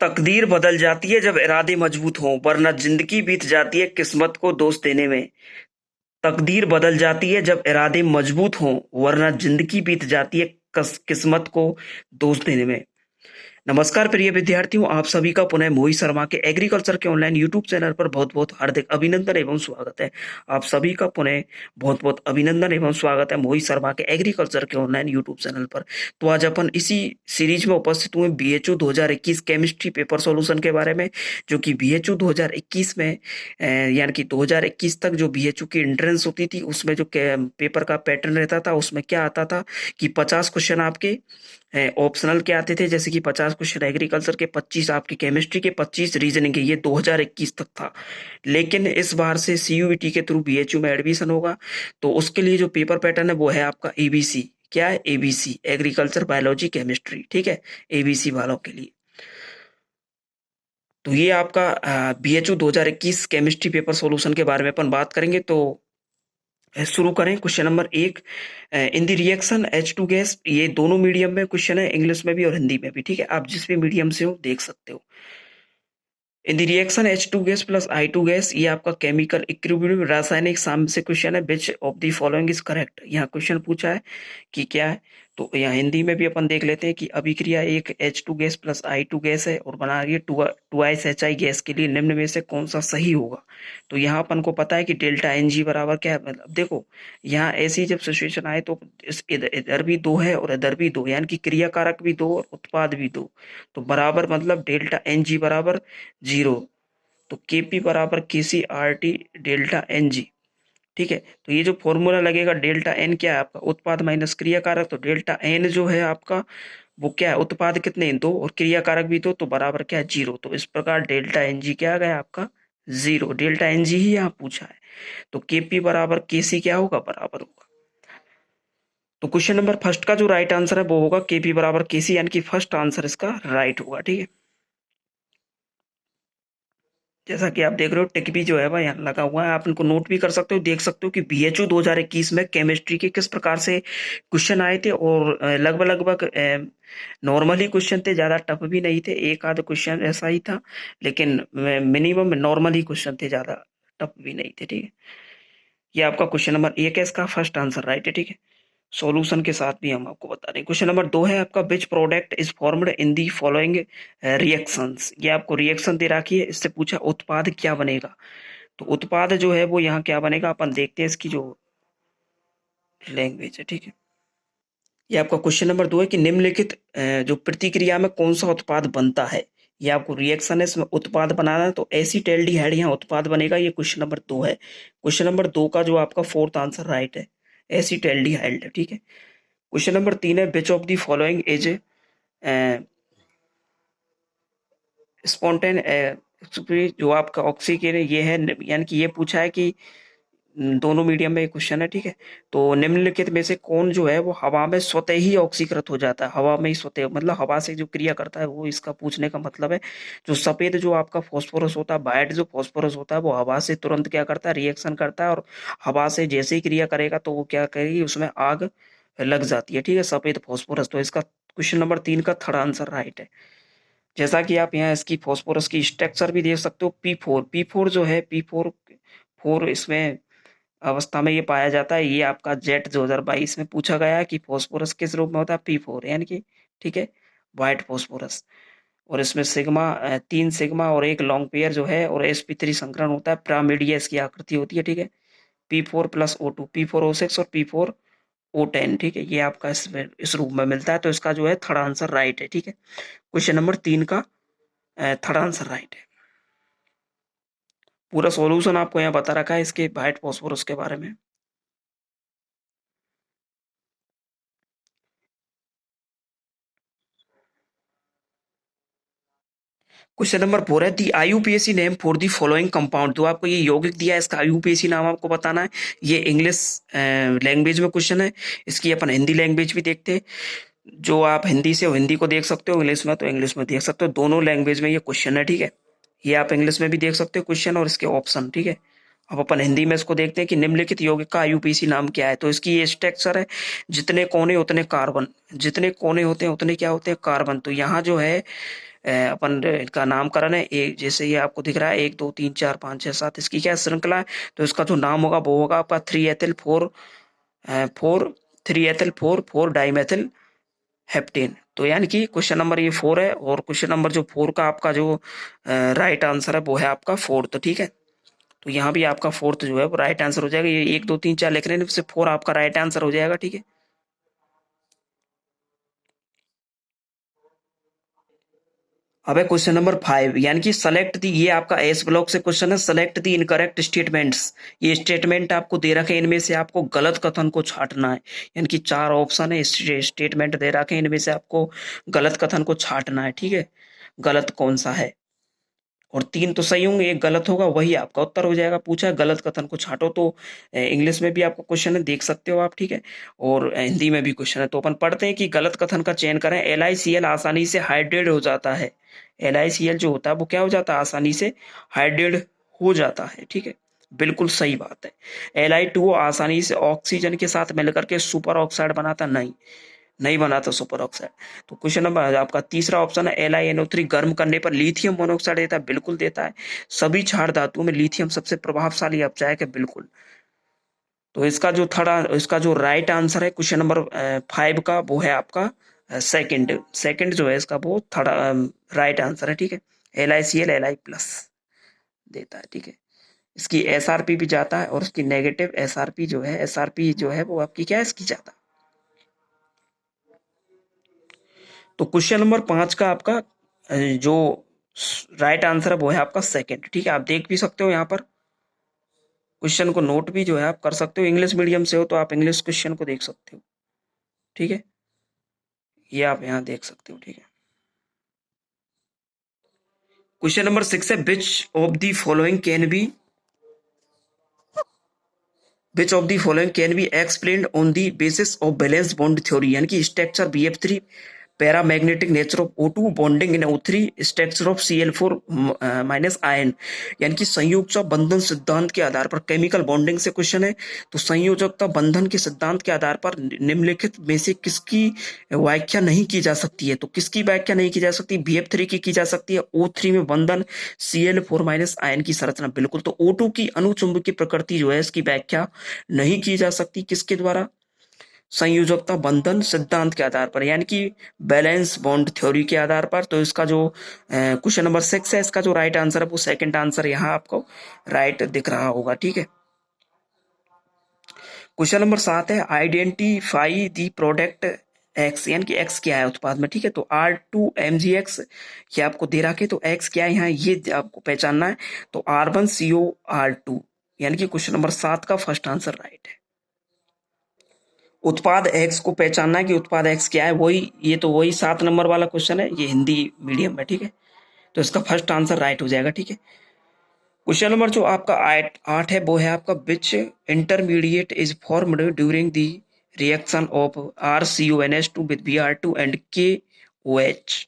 तकदीर बदल जाती है जब इरादे मजबूत हों, वरना जिंदगी बीत जाती है किस्मत को दोष देने में। तकदीर बदल जाती है जब इरादे मजबूत हों, वरना जिंदगी बीत जाती है किस्मत को दोष देने में। नमस्कार प्रिय विद्यार्थियों, आप सभी का पुनः मोहित शर्मा के एग्रीकल्चर के ऑनलाइन यूट्यूब चैनल पर बहुत बहुत हार्दिक अभिनंदन एवं स्वागत है। आप सभी का पुनः बहुत बहुत अभिनंदन एवं स्वागत है मोहित शर्मा के एग्रीकल्चर के ऑनलाइन यूट्यूब चैनल पर। तो आज अपन इसी सीरीज में उपस्थित हुए बीएचयू 2021 केमिस्ट्री पेपर सॉल्यूशन के बारे में, जो कि बीएचयू 2021 में यानी कि 2021 तक जो बीएचयू की एंट्रेंस होती थी उसमें जो पेपर का पैटर्न रहता था उसमें क्या आता था कि 50 क्वेश्चन आपके ऑप्शनल के आते थे, जैसे कि 50 क्वेश्चन एग्रीकल्चर के, 25 आपकी केमिस्ट्री के, 25 रीजनिंग के। ये 2021 तक था। लेकिन इस बार से सीयूईटी के थ्रू बीएचयू में एडमिशन होगा, तो उसके लिए जो पेपर पैटर्न है वो है आपका एबीसी। क्या है? ABC, agriculture biology chemistry. ठीक है, एबीसी वालों के लिए। तो ये आपका बीएचयू 2021 केमिस्ट्री पेपर सॉल्यूशन के बारे में अपन बात करेंगे। तो शुरू करें। Question number 1, in the reaction H2 gas. ये दोनों मीडियम में क्वेश्चन है, इंग्लिश में भी और हिंदी में भी। ठीक है, आप जिस भी मीडियम से हो देख सकते हो। In the reaction H2 gas plus I2 gas, ये आपका केमिकल इक्विलिब्रियम रासायनिक साम्य से क्वेश्चन है। Which of the following is correct. यहाँ क्वेश्चन पूछा है कि क्या है। तो यहाँ हिंदी में भी अपन देख लेते हैं कि अभिक्रिया एक H2 gas plus I2 gas है और बना रही है 2HI गैस के लिए निम्न में से कौन सा सही होगा। तो यहाँ अपन को पता है कि डेल्टा NG बराबर क्या है। मतलब देखो, यहाँ ऐसी जब सिचुएशन आए तो इधर भी दो है और इधर भी दो, यानी कि क्रियाकारक भी दो और उत्पाद भी दो। तो बराबर मतलब डेल्टा NG बराबर 0। तो Kp बराबर KCRT डेल्टा NG। ठीक है, तो ये जो फॉर्मूला लगेगा डेल्टा एन क्या है आपका, उत्पाद माइनस क्रियाकारक। तो डेल्टा एन जो है आपका वो क्या है, उत्पाद कितने हैं, 2 और क्रियाकारक भी 2, तो बराबर क्या है, 0। तो इस प्रकार डेल्टा एन जी क्या आ गया आपका, 0। डेल्टा एन जी ही यहाँ पूछा है। तो केपी बराबर केसी क्या होगा, बराबर होगा। तो क्वेश्चन नंबर फर्स्ट का जो राइट आंसर है वो होगा केपी बराबर केसी, यानी कि फर्स्ट आंसर इसका राइट होगा। ठीक है, जैसा कि आप देख रहे हो टिक भी जो है वह यहाँ लगा हुआ है, आप इनको नोट भी कर सकते हो, देख सकते हो कि बीएचयू 2021 में केमिस्ट्री के किस प्रकार से क्वेश्चन आए थे। और लगभग लगभग नॉर्मली क्वेश्चन थे, ज्यादा टफ भी नहीं थे, एक आध क्वेश्चन ऐसा ही था, लेकिन मिनिमम नॉर्मल ही क्वेश्चन थे, ज्यादा टफ भी नहीं थे। ठीक है, ये आपका क्वेश्चन नंबर 1 है, इसका फर्स्ट आंसर राइट है। ठीक है, सॉल्यूशन के साथ भी हम आपको बता दें। क्वेश्चन नंबर 2 है आपका, which product is formed in the following reactions. ये आपको रिएक्शन दे रखी है, इससे पूछा उत्पाद क्या बनेगा। तो उत्पाद जो है वो यहाँ क्या बनेगा, अपन देखते हैं इसकी जो लैंग्वेज है। ठीक है, ये आपका क्वेश्चन नंबर 2 है कि निम्नलिखित जो प्रतिक्रिया में कौन सा उत्पाद बनता है। ये आपको रिएक्शन है, इसमें उत्पाद बनाना है, तो एसीटैल्डिहाइड यहाँ उत्पाद बनेगा। ये क्वेश्चन नंबर 2 है। क्वेश्चन नंबर 2 का जो आपका फोर्थ आंसर राइट है, एसीटैल्डिहाइड। ठीक है, क्वेश्चन नंबर 3 है, which of the following is spontaneous जो आपका ऑक्सीजन है ये है, यानी कि ये पूछा है कि दोनों मीडियम में क्वेश्चन है। ठीक है, तो निम्नलिखित में से कौन जो है वो हवा में स्वतः ही ऑक्सीकृत हो जाता है। हवा में ही स्वतः मतलब हवा से जो क्रिया करता है, वो इसका पूछने का मतलब है। जो सफेद जो आपका फॉस्फोरस होता है, वाइट जो फॉस्फोरस होता है, वो हवा से तुरंत क्या करता है, रिएक्शन करता है, और हवा से जैसे ही क्रिया करेगा तो वो क्या करेगी, उसमें आग लग जाती है। ठीक है, सफेद फॉस्फोरस। तो इसका क्वेश्चन नंबर 3 का थर्ड आंसर राइट है। जैसा कि आप यहाँ इसकी फॉस्फोरस की स्ट्रक्चर भी देख सकते हो, P4 जो है, P4 इसमें अवस्था में ये पाया जाता है। ये आपका जेट 2022 में पूछा गया है कि फॉस्फोरस किस रूप में होता है, P4 यानी कि, ठीक है, व्हाइट फॉस्फोरस। और इसमें सिग्मा 3 सिग्मा और 1 लॉन्ग पेयर जो है, और sp3 संकरण होता है, पिरामिडिया इसकी आकृति होती है। ठीक है, P4+O2, P4O6 और P4O10। ठीक है, ये आपका इस रूप में मिलता है। तो इसका जो है थर्ड आंसर राइट है। ठीक है, क्वेश्चन नंबर 3 का थर्ड आंसर राइट है। पूरा सॉल्यूशन आपको यहाँ बता रखा है इसके व्हाइट फॉस्फोरस के बारे में। क्वेश्चन नंबर 4 है, the IUPAC name for the following compound. तो आपको ये यौगिक दिया है, इसका आईयूपीएसी नाम आपको बताना है। ये इंग्लिश लैंग्वेज में क्वेश्चन है, इसकी अपन हिंदी लैंग्वेज भी देखते हैं। जो आप हिंदी से हो हिंदी को देख सकते हो, इंग्लिश में तो इंग्लिश में देख सकते हो, दोनों लैंग्वेज में ये क्वेश्चन है। ठीक है, ये आप इंग्लिश में भी देख सकते हो क्वेश्चन और इसके ऑप्शन। ठीक है, अब अपन हिंदी में इसको देखते हैं कि निम्नलिखित यौगिक का आईयूपीएसी नाम क्या है। तो इसकी ये स्ट्रक्चर है, जितने कोने उतने कार्बन, जितने कोने होते हैं उतने क्या होते हैं, कार्बन। तो यहाँ जो है अपन इनका नामकरण है। एक जैसे ये आपको दिख रहा है 1 2 3 4 5 6 7 इसकी क्या श्रृंखला है, तो इसका जो नाम होगा वो होगा आपका 3 एथिल 4 3 एथिल 4 डाइमेथिल हेप्टेन। तो यानी कि क्वेश्चन नंबर ये 4 है, और क्वेश्चन नंबर जो 4 का आपका जो राइट आंसर है वो है आपका फोर्थ। ठीक है, तो यहाँ भी आपका फोर्थ जो है वो राइट आंसर हो जाएगा। ये 1 2 3 4 लिख रहे हैं, इससे 4 आपका राइट आंसर हो जाएगा। ठीक है, अब है क्वेश्चन नंबर 5, यानी कि सेलेक्ट दी, ये आपका एस ब्लॉक से क्वेश्चन है। सेलेक्ट दी इनकरेक्ट स्टेटमेंट्स, ये स्टेटमेंट आपको दे रखे हैं, इनमें से आपको गलत कथन को छांटना है। यानी कि 4 ऑप्शन है, स्टेटमेंट दे रखे हैं, इनमें से आपको गलत कथन को छांटना है। ठीक है, गलत कौन सा है, और 3 तो सही होंगे, एक गलत होगा, वही आपका उत्तर हो जाएगा। पूछा है गलत कथन को छांटो, तो इंग्लिश में भी आपको क्वेश्चन है, देख सकते हो आप। ठीक है, और हिंदी में भी क्वेश्चन है। तो अपन पढ़ते हैं कि गलत कथन का चयन करें। LICL आसानी से हाइड्रेट हो जाता है। LICL जो होता है वो क्या हो जाता है, आसानी से हाइड्रेट हो जाता है। ठीक है, बिल्कुल सही बात है। Li2O आसानी से ऑक्सीजन के साथ मिलकर के सुपर ऑक्साइड बनाता नहीं, नहीं बनाता सुपर ऑक्साइड। तो क्वेश्चन नंबर आपका तीसरा ऑप्शन है LiNO3 गर्म करने पर लिथियम मोनोऑक्साइड देता है, बिल्कुल देता है। सभी क्षार धातुओं में लिथियम सबसे प्रभावशाली अपचायक है, बिल्कुल। तो इसका जो थर्ड, इसका जो राइट आंसर है क्वेश्चन नंबर 5 का, वो है आपका सेकंड। सेकंड जो है इसका वो थर्ड राइट आंसर है। ठीक है, LiCl Li+ देता है। ठीक है, इसकी SRP भी जाता है, और उसकी नेगेटिव SRP जो है, SRP जो है वो आपकी क्या है, इसकी जाता है। तो क्वेश्चन नंबर 5 का आपका जो राइट आंसर है वो है आपका सेकंड। ठीक है, आप देख भी सकते हो यहाँ पर, क्वेश्चन को नोट भी जो है आप कर सकते हो। इंग्लिश मीडियम से हो तो आप इंग्लिश क्वेश्चन को देख सकते हो। ठीक है, ये आप यहाँ देख सकते हो। ठीक है, क्वेश्चन नंबर 6 है which of the following can be, which of the following can be explained on the basis of valence bond theory, यानी कि structure BF3, paramagnetic nature of O2, bonding in O3, structure of Cl4 minus ion, यानी कि संयोजकता बंधन सिद्धांत के आधार पर। Chemical bonding से question है, तो संयोजकता बंधन के सिद्धांत के आधार पर निम्नलिखित में से किसकी व्याख्या नहीं की जा सकती है। तो किसकी व्याख्या नहीं की जा सकती, BF3 की जा सकती है। O3 में बंधन, Cl4 माइनस आयन की संरचना, बिल्कुल। तो O2 की अनुचुंबकीय प्रकृति जो है इसकी व्याख्या नहीं की जा सकती, किसके द्वारा, संयोजकता बंधन सिद्धांत के आधार पर, यानी कि बैलेंस बॉन्ड थ्योरी के आधार पर। तो इसका जो क्वेश्चन नंबर 6 है, इसका जो राइट आंसर है वो सेकंड आंसर यहाँ आपको राइट दिख रहा होगा। ठीक है, क्वेश्चन नंबर 7 है आइडेंटिफाई दी प्रोडक्ट एक्स, यानी कि एक्स क्या है उत्पाद में। ठीक है, तो R2MgX ये आपको दे रखा है, तो एक्स क्या है यहाँ, ये आपको पहचानना है। तो R1COR2, यानी कि क्वेश्चन नंबर 7 का फर्स्ट आंसर राइट है। उत्पाद एक्स को पहचानना है कि उत्पाद एक्स क्या है, वही ये तो वही 7 नंबर वाला क्वेश्चन है, ये हिंदी मीडियम में। ठीक है, तो इसका फर्स्ट आंसर राइट हो जाएगा। ठीक है, क्वेश्चन नंबर जो आपका 8 है वो है आपका which intermediate is formed during the reaction of RCONH2 with Br2 and KOH।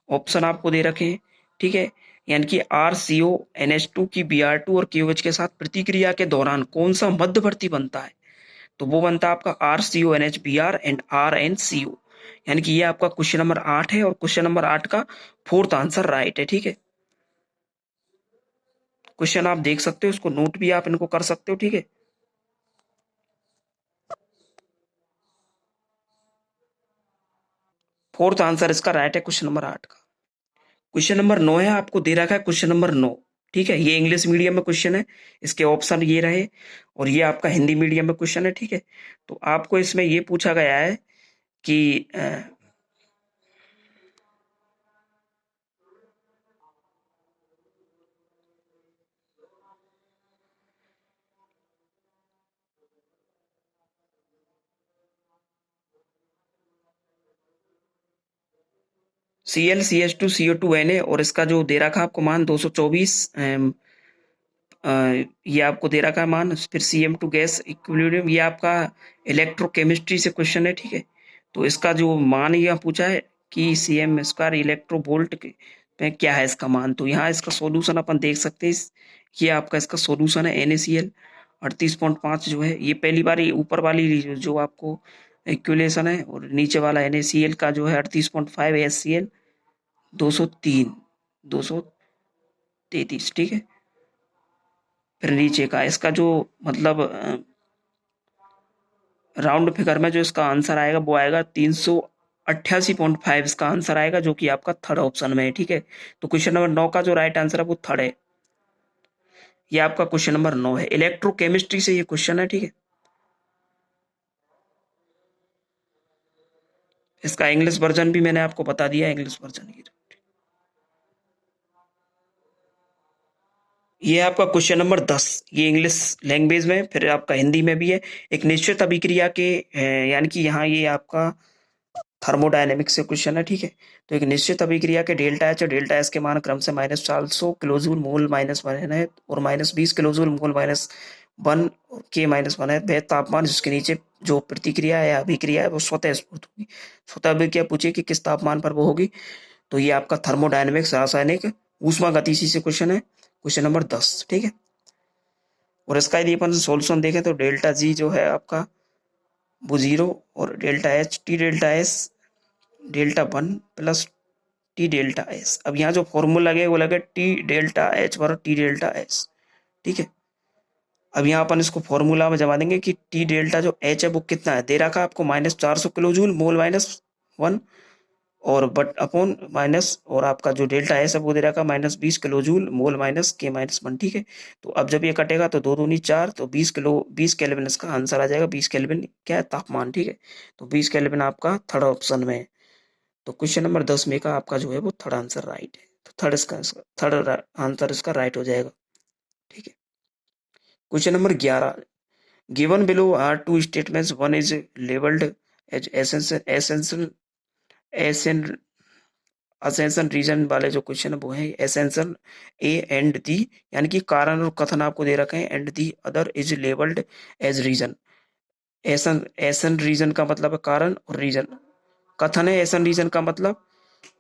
Option आपको दे रखे हैं। ठीक है, यानी कि RCONH2 की Br2 और KOH के साथ प्रतिक्रिया के दौरान कौन सा मध्यवर्ती बनता है, तो वो बनता है आपका RCONHBr एंड RnCO। यानी कि ये आपका क्वेश्चन नंबर 8 है, और क्वेश्चन नंबर 8 का फोर्थ आंसर राइट है। ठीक है, क्वेश्चन आप देख सकते हो, इसको नोट भी आप इनको कर सकते हो। ठीक है, फोर्थ आंसर इसका राइट है क्वेश्चन नंबर 8 का। क्वेश्चन नंबर 9 है, आपको दे रखा है क्वेश्चन नंबर 9। ठीक है, ये इंग्लिश मीडियम में क्वेश्चन है, इसके ऑप्शन ये रहे, और ये आपका हिंदी मीडियम में क्वेश्चन है। ठीक है, तो आपको इसमें ये पूछा गया है कि ClCH2CO2Na, और इसका जो दे रखा आपको मान 224, ये आपको दे रखा है मान। फिर CM2 गैस इक्विलिब्रियम, ये आपका इलेक्ट्रोकेमिस्ट्री से क्वेश्चन है। ठीक है, तो इसका जो मान यहाँ पूछा है कि CM² इलेक्ट्रोवोल्ट में क्या है इसका मान, तो यहाँ इसका सॉल्यूशन अपन देख सकते हैं। ये आपका इसका सॉल्यूशन है NaCl 38.5 जो है, ये पहली बार ऊपर वाली जो आपको इक्वेशन है, और नीचे वाला NaCl का जो है 38.5 HCl 203, 233, ठीक है। फिर नीचे का इसका जो मतलब राउंड फिगर में जो इसका आंसर आएगा वो आएगा 388.5 इसका आंसर आएगा, जो कि आपका थर्ड ऑप्शन में है, ठीक है। तो क्वेश्चन नंबर 9 का जो राइट आंसर है वो थर्ड है। ये आपका क्वेश्चन नंबर 9 है, इलेक्ट्रोकेमिस्ट्री से ये क्वेश्चन है, ठीक है। इसका इंग्लिश वर्जन भी मैंने आपको बता दिया, इंग्लिश वर्जन ये आपका क्वेश्चन नंबर 10, ये इंग्लिश लैंग्वेज में, फिर आपका हिंदी में भी है। एक निश्चित अभिक्रिया के यानी कि यहाँ ये आपका थर्मोडायनेमिक्स से क्वेश्चन है, ठीक है। तो एक निश्चित अभिक्रिया के डेल्टा एच और डेल्टा एस के मान क्रम से -400 किलोजूल मोल -1 है और -20 किलोजूल मोल -1 के -1 है। वह तापमान जिसके नीचे जो प्रतिक्रिया है या अभिक्रिया है वो स्वतः स्फूर्त होगी। स्वतः अभिक्रिया पूछिए कि किस तापमान पर वो होगी, तो ये आपका थर्मोडायनेमिक्स रासायनिक ऊष्मा गतिशी से क्वेश्चन है, क्वेश्चन नंबर 10, ठीक है। और इसका यदि अपन सोल्यूशन देखें तो डेल्टा जी जो है आपका वो 0 और delta H T delta S delta 1 plus T delta S. अब यहाँ जो फॉर्मूला लगे वो लगे टी डेल्टा एच बराबर टी डेल्टा एस, ठीक है। अब यहाँ अपन इसको फॉर्मूला में जमा देंगे कि टी डेल्टा जो एच है वो कितना है, दे रखा है आपको -400 किलो जूल मोल -1 और बट अपॉन माइनस, और आपका जो डेल्टा एस है वो दे रखा है -20 किलो जूल मोल -K-1, ठीक है। तो अब जब ये कटेगा तो 2 दूनी 4, तो 20 केल्विन इसका आंसर आ जाएगा। 20 केल्विन क्या है, तापमान, ठीक है। तो 20 केल्विन आपका थर्ड ऑप्शन में है। तो क्वेश्चन नंबर 10 में का आपका जो है वो थर्ड आंसर राइट है। तो थर्ड आंसर इसका राइट हो जाएगा, ठीक है। Question number 11, given below are two statements, one is labelled as essential assertion reason वाले जो क्वेश्चन है वो है एसेंशन ए एंड दी, यानी कि कारण और कथन आपको दे रखे हैं, and the other is labelled as reason. Assertion assertion reason का मतलब है कारण और रीजन कथन है, एसन रीजन का मतलब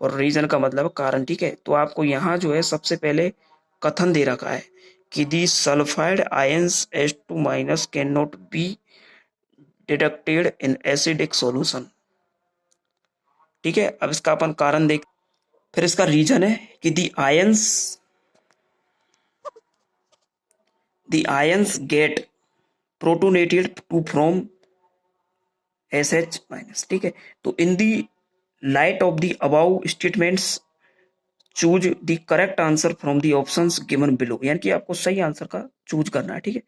और रीजन का मतलब कारण, ठीक है। तो आपको यहाँ जो है सबसे पहले कथन दे रखा है कि the sulphide ions H2- can not be detected in acidic solution, ठीक है। अब इसका अपन कारण देख, फिर इसका रीजन है कि the ions get protonated to from SH-, ठीक है। तो in the light of the above statements choose the correct answer from the options given below, यानी कि आपको सही आंसर का चूज करना है, ठीक है।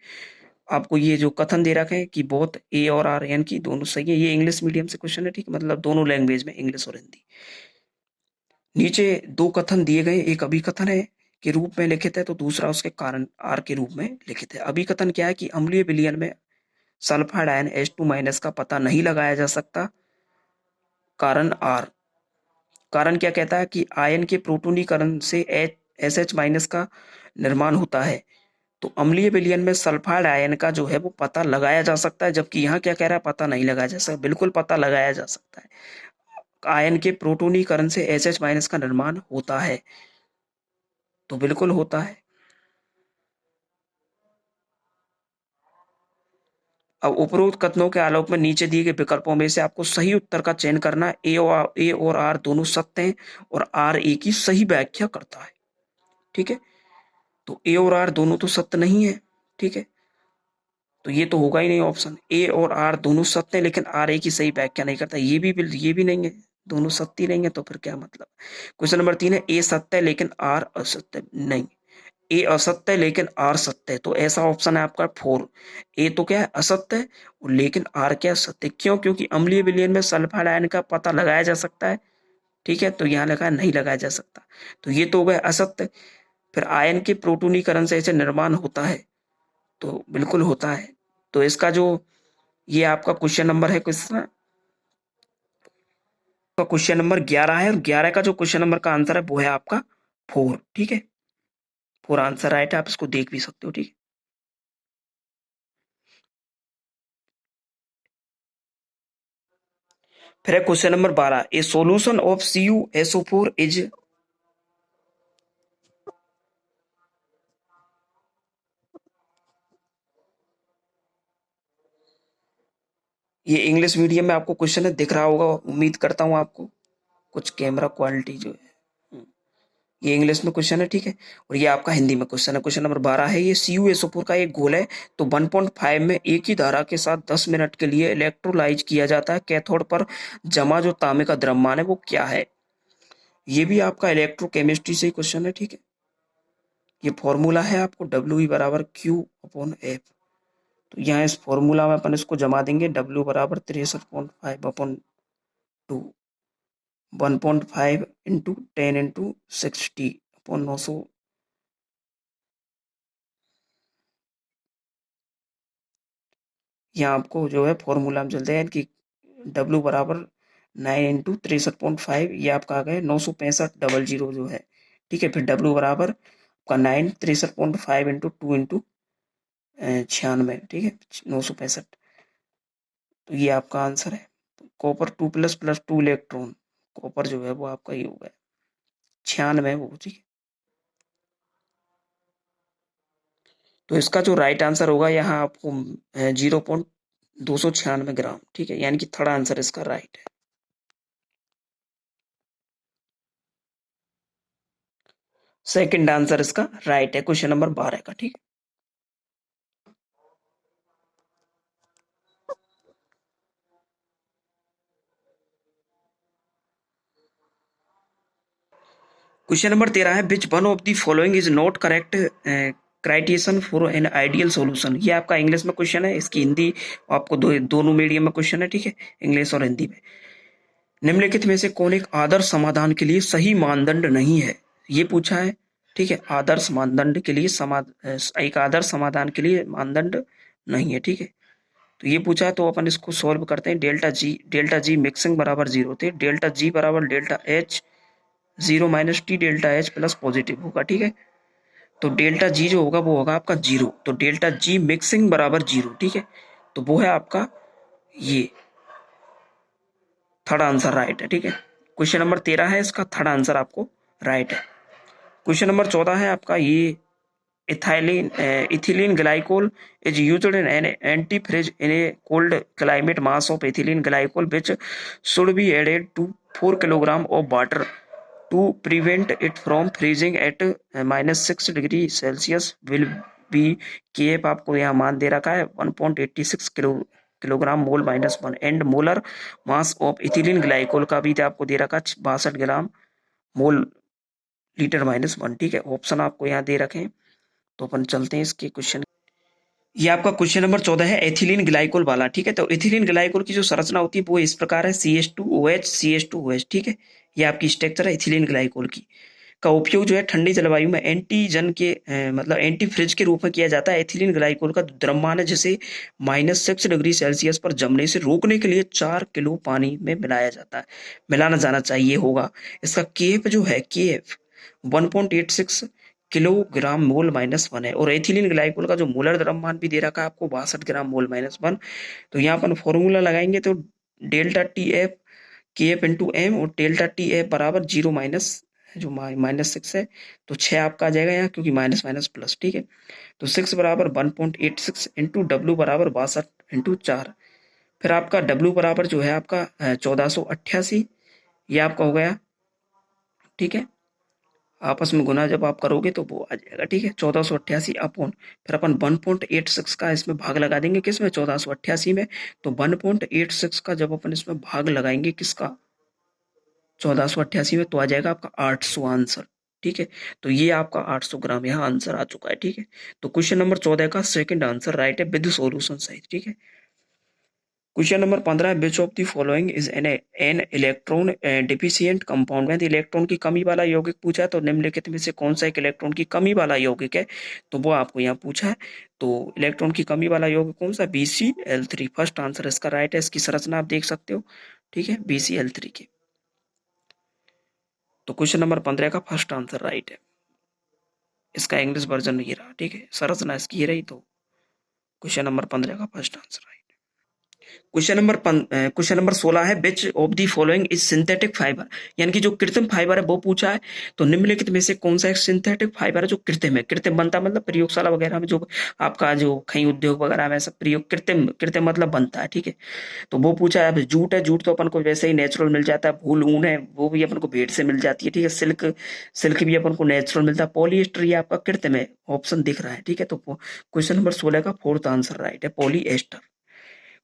आपको ये जो कथन दे रखे हैं कि बोथ ए और आर यानी कि दोनों सही है, ये इंग्लिश मीडियम से क्वेश्चन है, ठीक है, मतलब दोनों लैंग्वेज में, इंग्लिश और हिंदी। नीचे दो कथन दिए गए, एक अभिकथन है के रूप में लिखित है तो दूसरा उसके कारण आर के रूप में लिखित है। अभिकथन क्या है कि अम्लीय विलयन में सल्फाइड आयन H2- का पता नहीं लगाया जा सकता, कारण आर। कारण क्या कहता है कि आयन के प्रोटोनीकरण से SH- का निर्माण होता है। तो अम्लीय विलयन में सल्फाइड आयन का जो है वो पता लगाया जा सकता है, जबकि यहाँ क्या कह रहा है, पता नहीं लगाया जा सकता। बिल्कुल पता लगाया जा सकता है, आयन के प्रोटोनीकरण से SH- का निर्माण होता है, तो बिल्कुल होता है। अब उपरोक्त कथनों के आलोक में नीचे दिए गए विकल्पों में से आपको सही उत्तर का चयन करना है। ए और आर दोनों सत्य हैं और आर ए की सही व्याख्या करता है, ठीक है। तो ए और आर दोनों तो सत्य नहीं है, ठीक है, तो ये तो होगा ही नहीं ऑप्शन। ए और आर दोनों सत्य हैं लेकिन आर ए की सही व्याख्या नहीं करता, ये भी नहीं है, दोनों सत्य नहीं है, तो फिर क्या मतलब। क्वेश्चन नंबर 3 है, ए सत्य है लेकिन आर असत्य नहीं। ए असत्य है लेकिन आर सत्य है, तो ऐसा ऑप्शन है आपका 4। ए तो क्या है, असत्य है, लेकिन आर क्या सत्य, क्यों, क्योंकि अम्लीय विलयन में सल्फाइड आयन का पता लगाया जा सकता है, ठीक है। तो यहाँ लगा है नहीं लगाया जा सकता, तो ये तो हो गया असत्य। फिर आयन के प्रोटोनीकरण से ऐसे निर्माण होता है, तो बिल्कुल होता है। तो इसका जो ये आपका क्वेश्चन नंबर है, क्वेश्चन नंबर 11 है, और 11 का जो क्वेश्चन नंबर का आंसर है वो है आपका 4, ठीक है। 4 आंसर राइट है, आप इसको देख भी सकते हो, ठीक है। फिर है question number 12, a solution of CuSO4 is, ये इंग्लिश मीडियम में आपको क्वेश्चन है, दिख रहा होगा, उम्मीद करता हूं आपको कुछ कैमरा क्वालिटी जो है। ये इंग्लिश में क्वेश्चन है, ठीक है। और ये आपका हिंदी में क्वेश्चन है। क्वेश्चन नंबर 12 है, ये CuSO4 का एक घोल है, तो 1.5 में एक ही धारा के साथ 10 मिनट के लिए इलेक्ट्रोलाइज किया जाता है। कैथोड पर जमा जो तांबे का द्रव्यमान है वो क्या है। ये भी आपका इलेक्ट्रोकेमिस्ट्री से ही क्वेश्चन है, ठीक है। ये फॉर्मूला है आपको W बराबर Q/F। तो यहाँ इस फॉर्मूला में अपन इसको जमा देंगे, W बराबर 63.5/2, 1.5 इंटू 10 इंटू 60/900। यहाँ आपको जो है फॉर्मूला में चलते हैं कि W बराबर 9 इंटू 63.5, ये आपका आ गया 965,000 जो है, ठीक है। फिर W बराबर आपका 9 63.5 इंटू 2 इंटू 96, ठीक है, 965। तो ये आपका आंसर है। कॉपर 2++2 इलेक्ट्रॉन, कॉपर जो है वो आपका ये होगा 96 वो, ठीक है। तो इसका जो राइट आंसर होगा यहाँ आपको 0.296 ग्राम, ठीक है, यानी कि थर्ड आंसर इसका राइट है। सेकंड आंसर इसका राइट है क्वेश्चन नंबर 12 का, ठीक है। क्वेश्चन नंबर 13 है, विच one of the following is not correct criterion for an ideal solution. ये आपका इंग्लिश में क्वेश्चन है, इसकी हिंदी आपको दोनों मीडियम में क्वेश्चन है, ठीक है, इंग्लिश और हिंदी में। निम्नलिखित में से कौन एक आदर्श समाधान के लिए सही मानदंड नहीं है, ये पूछा है, ठीक है। आदर्श मानदंड के लिए एक आदर्श समाधान के लिए मानदंड नहीं है, ठीक है। तो ये पूछा है, तो अपन इसको सॉल्व करते हैं। डेल्टा जी मिक्सिंग बराबर 0 थे, डेल्टा जी बराबर delta H 0 minus T delta H plus positive होगा, ठीक है। तो डेल्टा जी जो होगा वो होगा आपका 0, तो डेल्टा जी मिक्सिंग बराबर 0, ठीक है। तो वो है आपका ये थर्ड आंसर राइट है, ठीक है। क्वेश्चन नंबर 13 है, इसका थर्ड आंसर आपको राइट है। क्वेश्चन नंबर 14 है आपका ये, ethylene glycol is used in an antifreeze in a cold climate. Mass of ethylene glycol which should be added to 4 kilogram of water to prevent it from freezing at -6 degree Celsius will be Kf। आपको यहाँ मान दे रखा है 1.86 kilogram mole -1 and molar mass of ethylene glycol का भी आपको दे रखा 62 ग्राम mole litre -1, ठीक है। ऑप्शन आपको यहाँ दे रखे हैं, तो अपन चलते हैं इसके क्वेश्चन। ये आपका क्वेश्चन नंबर 14 है, एथिलीन ग्लाइकोल वाला, ठीक है। तो एथिलीन ग्लाइकोल की जो संरचना होती है वो इस प्रकार है, CH2OH CH2OH, ठीक है। ये आपकी स्ट्रक्चर है एथिलीन ग्लाइकोल की। का उपयोग जो है ठंडी जलवायु में एंटीजन के मतलब एंटी फ्रिज के रूप में किया जाता है। एथिलीन ग्लाइकोल का द्रव्यमान है जिसे -6 डिग्री सेल्सियस पर जमने से रोकने के लिए 4 किलो पानी में मिलाया जाता है, मिलाना जाना चाहिए होगा। इसका केएफ जो है, केएफ 1.86 किलोग्राम मोल -1 है। और एथिलीन ग्लाइकोल का जो मोलर द्रव्यमान भी दे रखा है आपको 62 ग्राम मोल -1। तो यहाँ पर फॉर्मूला लगाएंगे तो डेल्टा टी एफ के एफ इंटू एम, और डेल्टा टी एफ बराबर 0 माइनस जो -6 है, तो 6 आपका आ जाएगा यहाँ, क्योंकि माइनस माइनस प्लस, ठीक है। तो 6 बराबर 1.86 इंटू डब्ल्यू बराबर 62 इंटू 4। फिर आपका डब्ल्यू बराबर जो है आपका 1488, ये आपका हो गया, ठीक है। आपस में गुना जब आप करोगे तो वो आ जाएगा, ठीक है, 1488 अपॉन, फिर अपन 1.86 का इसमें भाग लगा देंगे, किसमें, 1488 में। तो 1.86 का जब अपन इसमें भाग लगाएंगे किसका, 1488 में, तो आ जाएगा आपका 800 आंसर, ठीक है। तो ये आपका 800 ग्राम यहाँ आंसर आ चुका है, ठीक है। तो क्वेश्चन नंबर 14 का सेकंड आंसर राइट है विद सॉल्यूशन सहित, ठीक है। Question number 15, which of the following is an electron deficient compound. में इलेक्ट्रॉन की कमी वाला यौगिक पूछा है, तो निम्नलिखित में से कौन सा एक इलेक्ट्रॉन की कमी वाला यौगिक है, तो वो आपको यहाँ पूछा है। तो इलेक्ट्रॉन की कमी वाला यौगिक कौन सा, BCl3, फर्स्ट आंसर इसका राइट है। इसकी संरचना आप देख सकते हो, ठीक है, BCl3 की। तो क्वेश्चन नंबर 15 का फर्स्ट आंसर राइट है। इसका इंग्लिश वर्जन ये रहा, ठीक है, संरचना इसकी ये रही, तो क्वेश्चन नंबर 15 का first answer right. Question number 16 है which of the following is synthetic fibre, यानी कि जो कृत्रिम फाइबर है वो पूछा है। तो निम्नलिखित में से कौन सा एक सिंथेटिक फाइबर है जो कृत्रिम है? कृत्रिम बनता मतलब प्रयोगशाला वगैरह में जो आपका जो कहीं उद्योग वगैरह में सब प्रयोग कृत्रिम कृत्रिम मतलब बनता है, ठीक है। तो वो पूछा है। अब जूट है, जूट तो अपन को वैसे ही नेचुरल मिल जाता है। वूल ऊन है, वो भी अपन को भेड़ से मिल जाती है, ठीक है। सिल्क सिल्क भी अपन को नेचुरल मिलता है। पॉलीएस्टर ये आपका कृत्रिम है, ऑप्शन दिख रहा है, ठीक है। तो क्वेश्चन नंबर 16 का फोर्थ आंसर राइट है, पॉलीएस्टर।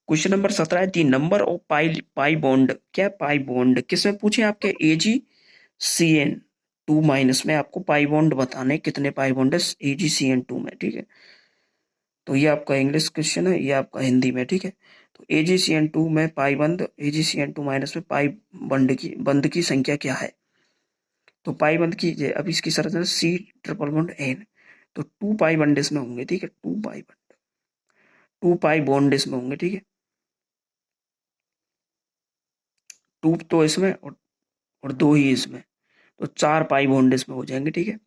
क्वेश्चन नंबर 17 है the number of pi pi bond, क्या पाई बॉन्ड किसमें पूछे आपके? AgCN2 माइनस में आपको पाई बॉन्ड बताने कितने पाई बॉन्ड है AgCN2 में, ठीक है। तो ये आपका इंग्लिश क्वेश्चन है, ये आपका हिंदी में, ठीक है। तो AgCN2 में पाई बंद, AgCN2 माइनस में पाई बंद की संख्या क्या है? तो पाई बंद की अब इसकी शर्त है C ट्रिपल बॉन्ड N। तो 2 पाई बंड इसमें होंगे, ठीक है। 2 पाई बॉन्ड इसमें होंगे, ठीक है। 2 तो इसमें और 2 ही इसमें, तो 4 पाई बॉन्ड इसमें हो जाएंगे, ठीक है।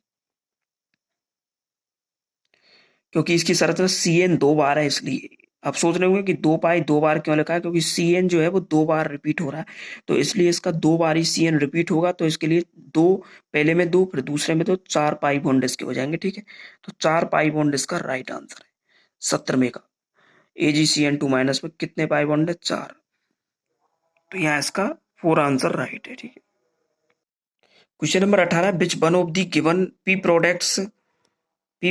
क्योंकि इसकी शर्त में CN 2 बार है, इसलिए आप सोच रहे होंगे कि 2 पाई 2 बार क्यों लिखा है, क्योंकि CN जो है वो 2 बार रिपीट हो रहा है, तो इसलिए इसका 2 बार ही CN रिपीट होगा। तो इसके लिए 2, पहले में 2 फिर दूसरे में 2, 4 पाई बॉन्ड इसके हो जाएंगे, ठीक है। तो 4 पाई बॉन्ड इसका राइट आंसर है 17वें का। AgCN2 माइनस में कितने पाई बॉन्ड है? 4। तो यहाँ इसका 4 आंसर राइट है, ठीक है। Question number 18, which one of the given P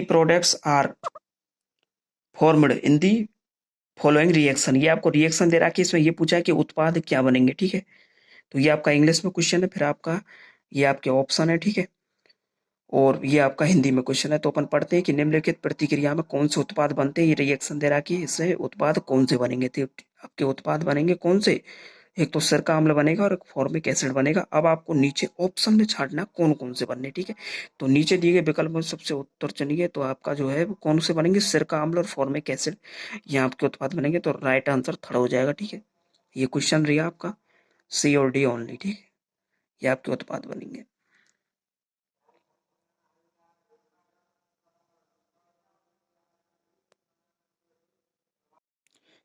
products are formed in the following reaction. ये आपको रिएक्शन दे रहा है कि इसमें ये पूछा है कि उत्पाद क्या बनेंगे, ठीक है। तो ये आपका इंग्लिश में क्वेश्चन है, फिर आपका ये आपके ऑप्शन है, ठीक है। और ये आपका हिंदी में क्वेश्चन है। तो अपन पढ़ते हैं कि निम्नलिखित प्रतिक्रिया में कौन से उत्पाद बनते हैं। ये रिएक्शन दे रहा है कि इससे उत्पाद कौन से बनेंगे। तो आपके उत्पाद बनेंगे कौन से? एक तो सिरका अम्ल बनेगा और एक फॉर्मिक एसिड बनेगा। अब आपको नीचे ऑप्शन में छांटना कौन कौन से बनने, ठीक है। तो नीचे दिए गए विकल्प में सबसे उत्तर चुनिए। तो आपका जो है वो कौन से बनेंगे? सिरका अम्ल और फॉर्मिक एसिड, ये आपके उत्पाद बनेंगे। तो राइट आंसर थर्ड हो जाएगा, ठीक है। ये क्वेश्चन रही आपका C और D ओनली, ठीक है। ये आपके उत्पाद बनेंगे।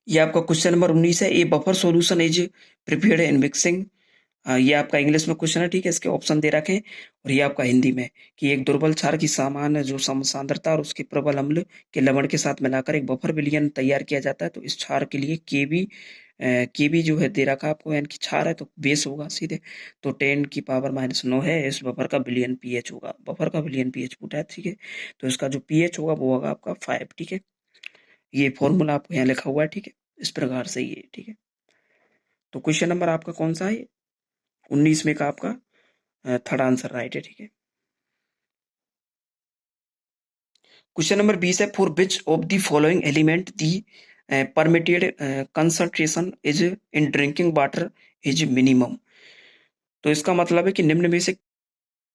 ये आपका क्वेश्चन नंबर 19 है, ए buffer solution is prepared in mixing. ये आपका इंग्लिश में क्वेश्चन है, ठीक है। इसके ऑप्शन दे रखे हैं। और ये आपका हिंदी में कि एक दुर्बल क्षार की सामान्य जो समसांद्रता और उसके प्रबल अम्ल के लवण के साथ मिलाकर एक बफर विलयन तैयार किया जाता है। तो इस क्षार के लिए केबी जो है दे रखा है आपको, यानी कि क्षार है तो बेस होगा सीधे। तो 10⁻⁹ है। इस बफर का विलयन pH होगा, बफर का विलयन pH पूछा है, ठीक है। तो इसका जो pH होगा वो होगा आपका 5, ठीक है। ये फॉर्मूला आपको यहाँ लिखा हुआ है, ठीक है। इस प्रकार से ये, ठीक है। तो क्वेश्चन नंबर आपका कौन सा है? 19 में का आपका थर्ड आंसर राइट है, ठीक है। क्वेश्चन नंबर 20 है, for which of the following element the permitted concentration is in drinking water is minimum. तो इसका मतलब है कि निम्न में से